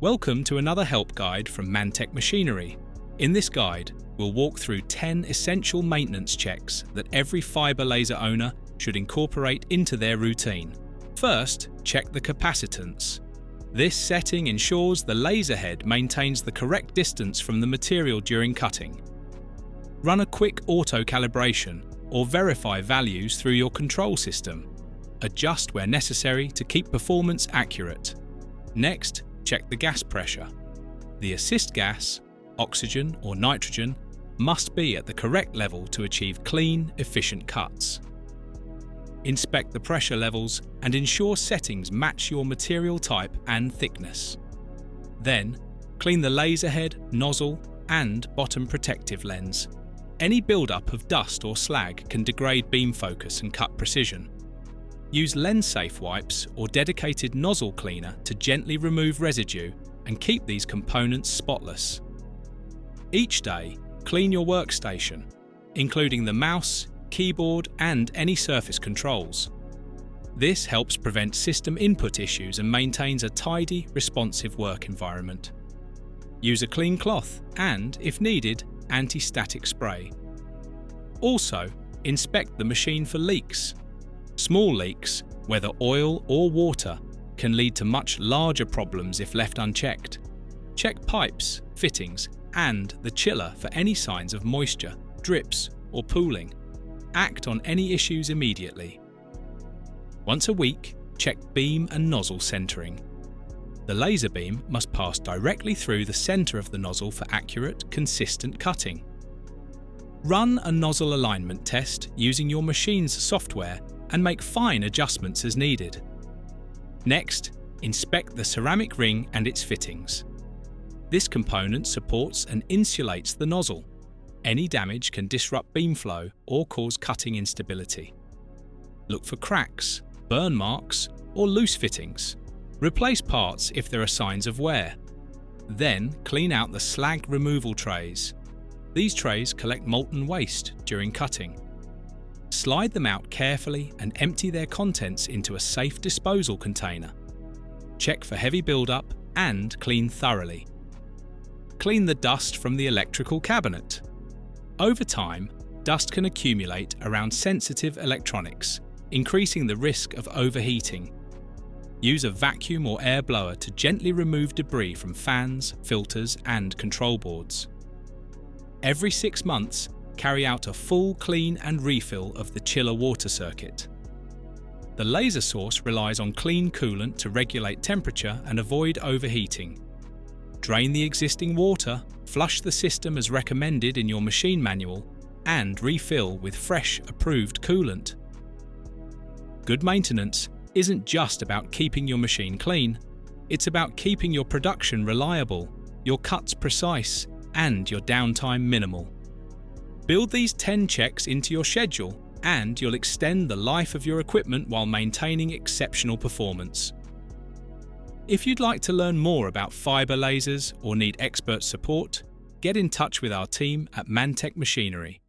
Welcome to another help guide from Mantech Machinery. In this guide, we'll walk through 10 essential maintenance checks that every fibre laser owner should incorporate into their routine. First, check the capacitance. This setting ensures the laser head maintains the correct distance from the material during cutting. Run a quick auto-calibration or verify values through your control system. Adjust where necessary to keep performance accurate. Next, check the gas pressure. The assist gas, oxygen or nitrogen, must be at the correct level to achieve clean, efficient cuts. Inspect the pressure levels and ensure settings match your material type and thickness. Then, clean the laser head, nozzle and bottom protective lens. Any buildup of dust or slag can degrade beam focus and cut precision. Use lens-safe wipes or dedicated nozzle cleaner to gently remove residue and keep these components spotless. Each day, clean your workstation, including the mouse, keyboard and any surface controls. This helps prevent system input issues and maintains a tidy, responsive work environment. Use a clean cloth and, if needed, anti-static spray. Also, inspect the machine for leaks. Small leaks, whether oil or water, can lead to much larger problems if left unchecked. Check pipes, fittings, and the chiller for any signs of moisture, drips, or pooling. Act on any issues immediately. Once a week, check beam and nozzle centering. The laser beam must pass directly through the center of the nozzle for accurate, consistent cutting. Run a nozzle alignment test using your machine's software and make fine adjustments as needed. Next, inspect the ceramic ring and its fittings. This component supports and insulates the nozzle. Any damage can disrupt beam flow or cause cutting instability. Look for cracks, burn marks, or loose fittings. Replace parts if there are signs of wear. Then clean out the slag removal trays. These trays collect molten waste during cutting. Slide them out carefully and empty their contents into a safe disposal container. Check for heavy buildup and clean thoroughly. Clean the dust from the electrical cabinet. Over time, dust can accumulate around sensitive electronics, increasing the risk of overheating. Use a vacuum or air blower to gently remove debris from fans, filters and control boards. Every 6 months, carry out a full clean and refill of the chiller water circuit. The laser source relies on clean coolant to regulate temperature and avoid overheating. Drain the existing water, flush the system as recommended in your machine manual, and refill with fresh, approved coolant. Good maintenance isn't just about keeping your machine clean, it's about keeping your production reliable, your cuts precise, and your downtime minimal. Build these 10 checks into your schedule and you'll extend the life of your equipment while maintaining exceptional performance. If you'd like to learn more about fibre lasers or need expert support, get in touch with our team at Mantech Machinery.